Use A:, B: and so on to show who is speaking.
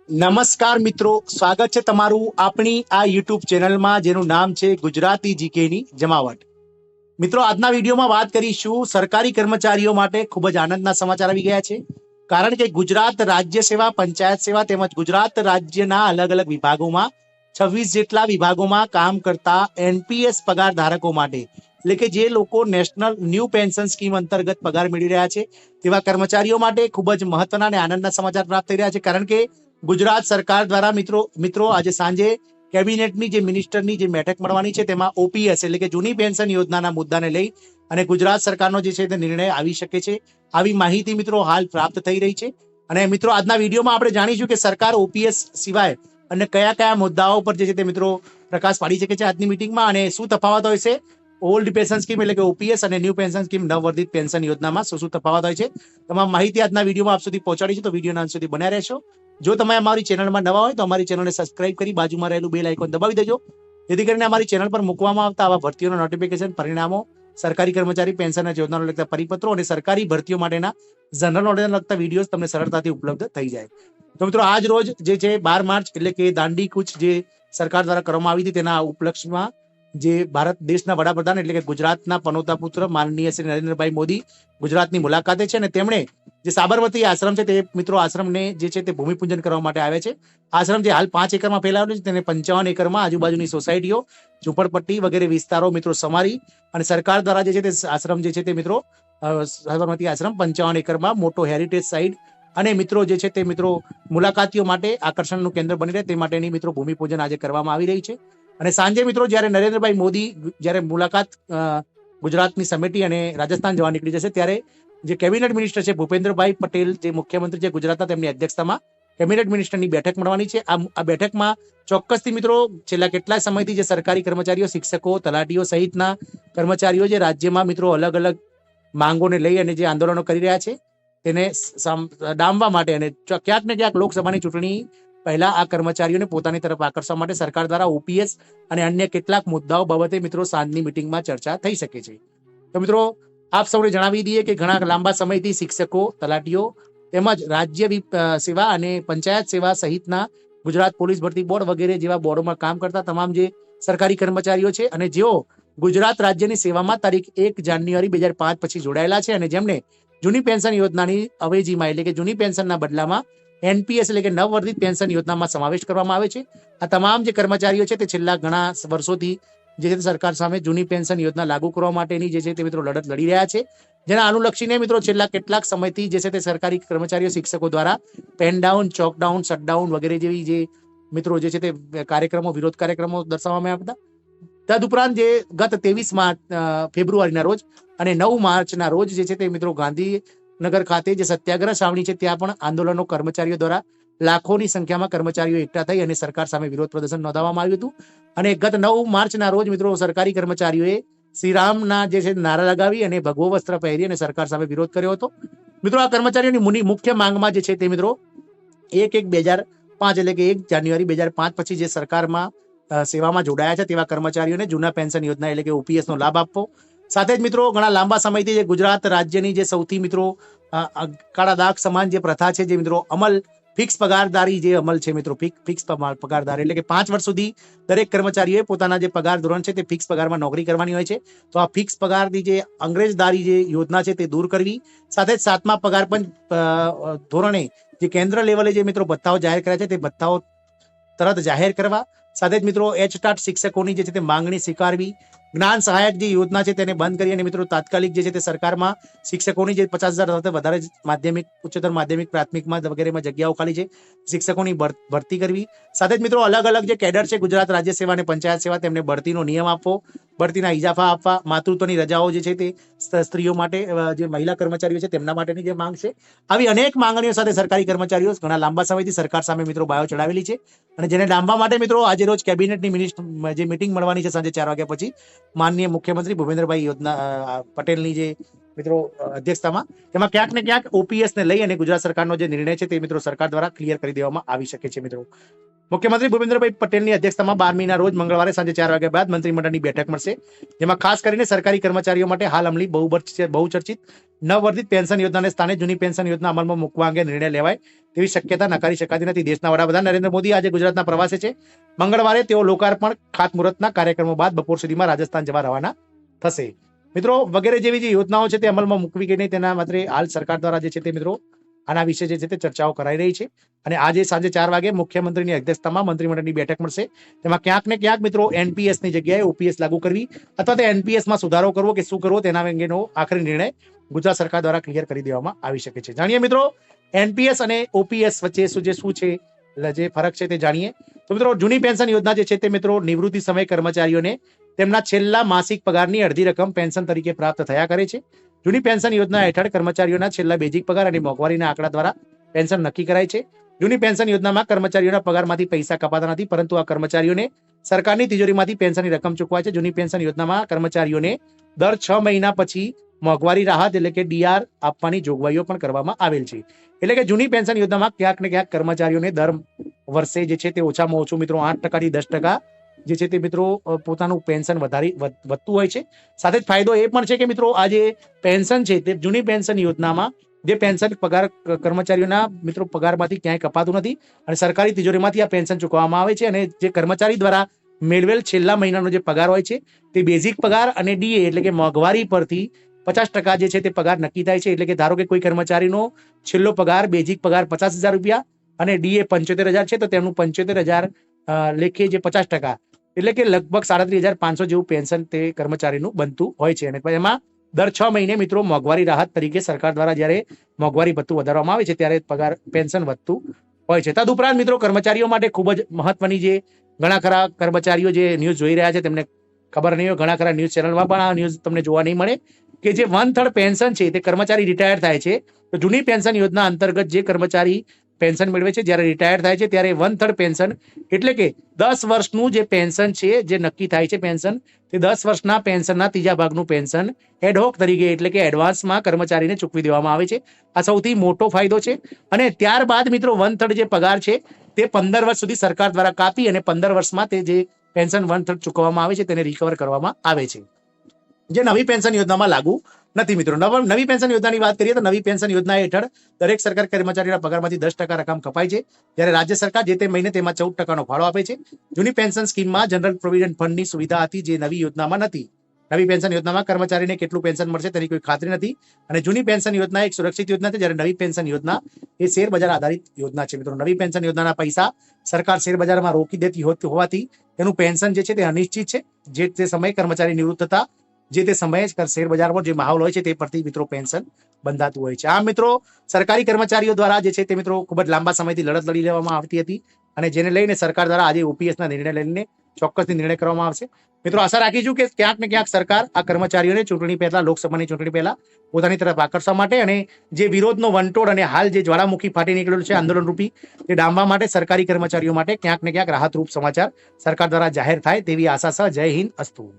A: નમસ્કાર મિત્રો, સ્વાગત છે તમારું આપણી આ યુટ્યુબ ચેનલમાં જેનું નામ છે ગુજરાતી જીકેની જમાવટ. મિત્રો, આજના વિડીયોમાં વાત કરીશું સરકારી કર્મચારીઓ માટે ખૂબ જ આનંદના સમાચાર આવી ગયા છે. કારણ કે ગુજરાત રાજ્ય સેવા, પંચાયત સેવા તેમજ ગુજરાત રાજ્યના અલગ અલગ વિભાગોમાં 26 જેટલા વિભાગોમાં કામ કરતા એનપીએસ પગાર ધારકો માટે, એટલે કે જે લોકો નેશનલ ન્યૂ પેન્શન સ્કીમ અંતર્ગત પગાર મેળવી રહ્યા છે તેવા કર્મચારીઓ માટે ખૂબ જ મહત્વના અને આનંદના સમાચાર પ્રાપ્ત થઈ રહ્યા છે. કારણ કે ગુજરાત સરકાર દ્વારા મિત્રો આજે સાંજે કેબિનેટની જે મિનિસ્ટરની જે બેઠક મળવાની છે તેમાં ઓપીએસ એટલે કે જૂની પેન્શન યોજનાના મુદ્દાને લઈ અને ગુજરાત સરકારનો જે છે તે નિર્ણય આવી શકે છે. આવી માહિતી મિત્રો હાલ પ્રાપ્ત થઈ રહી છે. અને મિત્રો, આજના વિડીયોમાં આપણે જાણીશું કે સરકાર ઓપીએસ સિવાય અને કયા કયા મુદ્દાઓ પર જે છે તે મિત્રો પ્રકાશ પાડી શકે છે આજની મિટિંગમાં, અને શું તફાવત હોય છે ઓલ્ડ પેન્શન સ્કીમ એટલે કે ઓપીએસ અને ન્યૂ પેન્શન સ્કીમ નવવર્ધિત પેન્શન યોજનામાં શું શું તફાવત હોય છે. તમામ માહિતી આજના વિડીયોમાં આપ સુધી પહોંચાડીશું, તો વિડીયોના અંત સુધી બન્યા રહેશો. જો તમે અમારી ચેનલમાં નવા હોય તો અમારી ચેનલને સબસ્ક્રાઇબ કરી બાજુમાં રહેલું બેલ આઇકોન દબાવી દેજો, જેથી કરીને અમારી ચેનલ પર મૂકવામાં આવતા આવા ભરતીઓના નોટિફિકેશન, પરિણામો, સરકારી કર્મચારી પેન્શન યોજનાને લગતા પરિપત્રો અને સરકારી ભરતીઓ માટેના જનરલ નોલેજને લગતા વિડીયોઝ તમને સરળતાથી ઉપલબ્ધ થઈ જાય. તો મિત્રો, આજ રોજ જે છે 12 માર્ચ એટલે કે દાંડી કૂચ જે સરકાર દ્વારા કરવામાં આવી હતી તેના ઉપલક્ષમાં જે ભારત દેશના વડાપ્રધાન એટલે કે ગુજરાતના પનોતા પુત્ર માનનીય શ્રી નરેન્દ્રભાઈ મોદી ગુજરાતની મુલાકાતે છે અને તેમણે જે સાબરમતી આશ્રમ છે તે મિત્રો આશ્રમને જે છે તે ભૂમિપૂજન કરવા માટે આવે છે. આશ્રમ જે હાલ 5 એકરમાં ફેલાવેલો છે તેને 55 એકરમાં આજુબાજુની સોસાયટીઓ, ઝૂંપડપટ્ટી વગેરે વિસ્તારો મિત્રો સમારી અને સરકાર દ્વારા જે છે તે આશ્રમ જે છે તે મિત્રો સાબરમતી આશ્રમ 55 એકરમાં મોટો હેરિટેજ સાઇટ અને મિત્રો જે છે તે મિત્રો મુલાકાતીઓ માટે આકર્ષણનું કેન્દ્ર બની રહે તે માટેની મિત્રો ભૂમિપૂજન આજે કરવામાં આવી રહી છે. અને સાંજે મિત્રો જ્યારે નરેન્દ્રભાઈ મોદી જ્યારે મુલાકાત ગુજરાતની સમેટી અને રાજસ્થાન જવા નીકળી જશે ત્યારે જે કેબિનેટ મિનિસ્ટર છે ભૂપેન્દ્રભાઈ પટેલ જે મુખ્યમંત્રી છે ગુજરાતના, તેમની અધ્યક્ષતામાં કેબિનેટ મિનિસ્ટરની બેઠક મળવાની છે. આ બેઠકમાં ચોક્કસથી મિત્રો છેલ્લા કેટલાય સમયથી જે સરકારી કર્મચારીઓ, શિક્ષકો, તલાટીઓ સહિતના કર્મચારીઓ જે રાજ્યમાં મિત્રો અલગ અલગ માંગોને લઈ અને જે આંદોલનો કરી રહ્યા છે તેને ડામવા માટે અને ક્યાંક ને ક્યાંક લોકસભાની ચૂંટણી પહેલા આ કર્મચારીઓને પોતાની તરફ આકર્ષવા માટે સરકાર દ્વારા ઓપીએસ અને અન્ય કેટલાક મુદ્દાઓ બાબતે મિત્રો સાંજની મિટિંગમાં ચર્ચા થઈ શકે છે. તો મિત્રો, આપ સૌને જણાવી દઈએ કે ઘણા લાંબા સમયથી શિક્ષકો, તલાટીઓ તેમજ રાજ્ય સેવા અને પંચાયત સેવા સહિતના ગુજરાત પોલીસ ભરતી બોર્ડ વગેરે જેવા બોર્ડોમાં કામ કરતા તમામ જે સરકારી કર્મચારીઓ છે અને જેઓ ગુજરાત રાજ્યની સેવામાં તારીખ 1 જાન્યુઆરી 2005 પછી જોડાયેલા છે અને જેમને જૂની પેન્શન યોજનાની અવેજીમાં એટલે કે જૂની પેન્શનના બદલામાં એનપીએસ એટલે કે નવવર્ધિત પેન્શન યોજનામાં સમાવેશ કરવામાં આવે છે. આ તમામ જે કર્મચારીઓ છે તે છેલ્લા ઘણા વર્ષોથી જે છે સરકાર સામે જૂની પેન્શન યોજના લાગુ કરવા માટેની જે છે તે મિત્રો લડત લડી રહ્યા છે, જેના અનુલક્ષીને મિત્રો છેલ્લા કેટલાક સમયથી જે છે તે સરકારી કર્મચારીઓ, શિક્ષકો દ્વારા પેન ડાઉન, ચોક ડાઉન, શટડાઉન વગેરે જેવી જે મિત્રો જે છે તે કાર્યક્રમો, વિરોધ કાર્યક્રમો દર્શાવવામાં આવ્યા હતા. તદુપરાંત જે ગત 23 ફેબ્રુઆરીના રોજ અને 9 માર્ચના રોજ જે છે તે મિત્રો ગાંધીનગર ખાતે જે સત્યાગ્રહ છાવણી છે ત્યાં પણ આંદોલનો કર્મચારીઓ દ્વારા લાખોની સંખ્યામાં કર્મચારીઓ એકઠા થઈ અને સરકાર સામે વિરોધ પ્રદર્શન નોંધાવવામાં આવ્યું હતું. અને ગત 9 માર્ચના રોજ મિત્રો સરકારી કર્મચારીઓએ શ્રીરામના જે છે નારા લગાવી અને ભગવો વસ્ત્ર પહેરી અને સરકાર સામે વિરોધ કર્યો હતો. મિત્રો, આ કર્મચારીઓની મુખ્ય માંગમાં જે છે તે મિત્રો 1/1/2005 એટલે કે 1 જાન્યુઆરી 2005 પછી જે સરકારમાં સેવામાં જોડાયા છે તેવા કર્મચારીઓને જૂના પેન્શન યોજના એટલે કે ઓપીએસ નો લાભ આપવો. સાથે જ મિત્રો ઘણા લાંબા સમયથી જે ગુજરાત રાજ્યની જે સૌથી મિત્રો કાળા દાગ સમાન જે પ્રથા છે જે મિત્રો અમલ ફિક્સ પગારદારી જે અમલ છે મિત્રો ફિક્સ પગારદારી એટલે કે 5 વર્ષ સુધી દરેક કર્મચારીઓએ પોતાના જે પગાર ધોરણ છે તે ફિક્સ પગારમાં નોકરી કરવાની હોય છે. તો આ ફિક્સ પગારની જે અંગ્રેજદારી જે યોજના છે તે દૂર કરવી, સાથે જ 7મા પગાર પણ ધોરણે જે કેન્દ્ર લેવલે જે મિત્રો ભથ્થાઓ જાહેર કર્યા છે તે ભથ્થાઓ તરત જાહેર કરવા, સાથે જ મિત્રો એચટાટ શિક્ષકોની જે છે તે માંગણી સ્વીકારવી, જ્ઞાન સહાયક જે યોજના છે તેને બંધ કરી અને મિત્રો તાત્કાલિક જે છે તે સરકારમાં શિક્ષકોની જે 50,000 કરતા વધારે માધ્યમિક, ઉચ્ચતર માધ્યમિક, પ્રાથમિકમાં વગેરેમાં જગ્યાઓ ખાલી છે શિક્ષકોની ભરતી કરવી. સાથે જ મિત્રો અલગ અલગ જે કેડર છે ગુજરાત રાજ્ય સેવા અને પંચાયત સેવા તેમને બઢતીનો નિયમ આપવો, બઢતીના ઇજાફા આપવા, માતૃત્વની રજાઓ જે છે તે સ્ત્રીઓ માટે, જે મહિલા કર્મચારીઓ છે તેમના માટેની જે માંગ છે, આવી અનેક માંગણીઓ સાથે સરકારી કર્મચારીઓ ઘણા લાંબા સમયથી સરકાર સામે મિત્રો બાયો ચડાવેલી છે. અને જેને ડામવા માટે મિત્રો આજે રોજ કેબિનેટની જે મિટિંગ મળવાની છે સાંજે 4 વાગ્યા પછી માનનીય મુખ્યમંત્રી ભૂપેન્દ્રભાઈ પટેલની જે મિત્રો અધ્યક્ષતામાં, તેમાં ક્યાંક ને ક્યાંક ઓપીએસ ને લઈ અને ગુજરાત સરકારનો જે નિર્ણય છે તે મિત્રો સરકાર દ્વારા ક્લિયર કરી દેવામાં આવી શકે છે મિત્રો. મુખ્યમંત્રી ભૂપેન્દ્રભાઈ પટેલની અધ્યક્ષતામાં 12મીના રોજ મંગળવારે સાંજે 4 વાગ્યા બાદ મંત્રીમંડળની બેઠક મળશે, જેમાં ખાસ કરીને સરકારી કર્મચારીઓ માટે હાલ અમલી બહુચર્ચિત નવવર્ધિત પેન્શન યોજનાને સ્થાને જૂની પેન્શન યોજના અમલમાં મૂકવા અંગે નિર્ણય લેવાય તેવી શક્યતા નકારી શકાતી નથી. દેશના વડાપ્રધાન નરેન્દ્ર મોદી આજે ગુજરાતના પ્રવાસે છે. મંગળવારે તેઓ લોકાર્પણ ખાતમુહૂર્તના કાર્યક્રમો બાદ બપોર સુધીમાં રાજસ્થાન જવા રવાના થશે. મિત્રો, વગેરે જેવી જે યોજનાઓ છે તે અમલમાં મૂકવી કે નહીં તેના માટે હાલ સરકાર દ્વારા જે છે તે મિત્રો આના વિશે જે છે તે ચર્ચાઓ કરાઈ રહી છે. અને આજે સાંજે 4 વાગે મુખ્યમંત્રીની અધ્યક્ષતામાં મંત્રીમંડળની બેઠક મળશે. તેમાં ક્યાંક ને ક્યાંક મિત્રો એનપીએસ ની જગ્યાએ ઓપીએસ લાગુ કરવી અથવા તો એનપીએસ માં સુધારો કરવો કે શું કરવો તેના અંગેનો આખરી નિર્ણય ગુજરાત સરકાર દ્વારા ક્લિયર કરી દેવામાં આવી શકે છે. જાણીએ મિત્રો એનપીએસ અને ઓપીએસ વચ્ચે શું છે જે ફરક છે તે જાણીએ. તો મિત્રો, જૂની પેન્શન યોજના જે છે તે મિત્રો નિવૃત્તિ સમયે કર્મચારીઓને તેમના છેલ્લા માસિક પગારની અડધી રકમ પેન્શન તરીકે પ્રાપ્ત થયા કરે છે. જૂની પેન્શન યોજના હેઠળ કર્મચારીઓના છેલ્લા બેઝિક પગાર અને મોંઘવારીના આંકડા દ્વારા પેન્શન નક્કી કરાય છે. જૂની પેન્શન યોજનામાં કર્મચારીઓના પગારમાંથી પૈસા કપાતા નથી, પરંતુ આ કર્મચારીઓને સરકારની તિજોરીમાંથી પેન્શનની રકમ ચૂકવાય છે. જૂની પેન્શન યોજનામાં કર્મચારીઓને દર 6 મહિના પછી મોંઘવારી રાહત એટલે કે ડીઆર આપવાની જોગવાઈઓ પણ કરવામાં આવેલ છે. એટલે કે જૂની પેન્શન યોજનામાં ક્યાંક ને ક્યાંક કર્મચારીઓને દર વર્ષે જે છે તે ઓછામાં ઓછું મિત્રો 8% થી 10% જે છે તે મિત્રો પોતાનું પેન્શન વધતું હોય છે. સાથે જ ફાયદો એ પણ છે કે મિત્રો આ જે પેન્શન છે તે જૂની પેન્શન યોજનામાં જે પેન્શન પગાર કર્મચારીઓના મિત્રો પગારમાંથી ક્યાંય કપાતું નથી અને સરકારી તિજોરીમાંથી આ પેન્શન ચૂકવવામાં આવે છે. અને જે કર્મચારી દ્વારા મેળવેલ છેલ્લા મહિનાનો જે પગાર હોય છે તે બેઝિક પગાર અને ડીએ એટલે કે મોંઘવારી પરથી 50% જે છે તે પગાર નક્કી થાય છે. એટલે કે ધારો કે કોઈ કર્મચારીનો છેલ્લો પગાર બેઝિક પગાર 50,000 રૂપિયા અને ડીએ 75,000 છે, તો તેમનું 75,000 લેખે જે 50% એટલે કે લગભગ 37,500 જેવું પેન્શન તે કર્મચારીનું બનતું હોય છે. અને એમાં દર 6 મહિને મિત્રો મોંઘવારી રાહત તરીકે સરકાર દ્વારા જ્યારે મોંઘવારી ભથ્થું વધારવામાં આવે છે ત્યારે પગાર પેન્શન વધતું હોય છે. તદુપરાંત મિત્રો કર્મચારીઓ માટે ખૂબ જ મહત્વની જે ઘણા ખરા કર્મચારીઓ જે ન્યૂઝ જોઈ રહ્યા છે તેમને ખબર નહીં હોય, ઘણા ખરા ન્યૂઝ ચેનલમાં પણ આ ન્યૂઝ તમને જોવા નહીં મળે કે જે 1/3 પેન્શન છે તે કર્મચારી રિટાયર થાય છે તો જૂની પેન્શન યોજના અંતર્ગત જે કર્મચારી પેન્શન મેળવે છે જ્યારે રિટાયર થાય છે ત્યારે 1/3 પેન્શન એટલે કે 10 વર્ષનું જે પેન્શન છે જે નક્કી થાય છે પેન્શન તે 10 વર્ષના પેન્શનના ત્રીજા ભાગનું પેન્શન એડહોક તરીકે એટલે કે એડવાન્સમાં કર્મચારીને ચૂકવી દેવામાં આવે છે. આ સૌથી મોટો ફાયદો છે. અને ત્યારબાદ મિત્રો 1/3 જે પગાર છે તે 15 વર્ષ સુધી સરકાર દ્વારા કાપી અને 15 વર્ષમાં તે જે પેન્શન 1/3 ચૂકવવામાં આવે છે તેને રિકવર કરવામાં આવે છે, જે નવી પેન્શન યોજનામાં લાગુ નથી. મિત્રો, નવી પેન્શન યોજનાની વાત કરીએ તો નવી પેન્શન યોજના હેઠળ દરેક સરકારી કર્મચારીના પગારમાંથી 10% રકમ કપાય છે, જ્યારે રાજ્ય સરકાર જે તે મહિને તેમાં 14%નો ફાળો આપે છે. જૂની પેન્શન સ્કીમમાં જનરલ પ્રોવિડન્ટ ફંડની સુવિધા હતી જે નવી યોજનામાં નથી. નવી પેન્શન યોજનામાં કર્મચારીને કેટલું પેન્શન મળશે તેની કોઈ ખાતરી નથી. અને જૂની પેન્શન યોજના એક સુરક્ષિત યોજના છે, જ્યારે નવી પેન્શન યોજના એ શેર બજાર આધારિત યોજના છે. મિત્રો, નવી પેન્શન યોજનાના પૈસા સરકાર શેર બજારમાં રોકી દેતી હોવાથી તેનું પેન્શન જે છે તે અનિશ્ચિત છે. જે તે સમયે કર્મચારી નિવૃત્ત થતા જે તે સમયે શેર બજાર પર જે માહોલ હોય છે તે પરથી મિત્રો પેન્શન બંધાતું હોય છે. આમ મિત્રો, સરકારી કર્મચારીઓ દ્વારા જે છે તે મિત્રો ખૂબ જ લાંબા સમયથી લડત લડી લેવામાં આવતી હતી અને જેને લઈને સરકાર દ્વારા આજે ઓપીએસના નિર્ણય લઈને ચોક્કસથી નિર્ણય કરવામાં આવશે. મિત્રો, આશા રાખીશું કે ક્યાંક ને ક્યાંક સરકાર આ કર્મચારીઓને ચૂંટણી પહેલા, લોકસભાની ચૂંટણી પહેલા પોતાની તરફ આકર્ષવા માટે અને જે વિરોધનો વંટોળ અને હાલ જે જ્વાળામુખી ફાટી નીકળેલું છે આંદોલન રૂપી તે ડામવા માટે સરકારી કર્મચારીઓ માટે ક્યાંક ને ક્યાંક રાહતરૂપ સમાચાર સરકાર દ્વારા જાહેર થાય તેવી આશા છે. જય હિન્દ, અસ્તુ.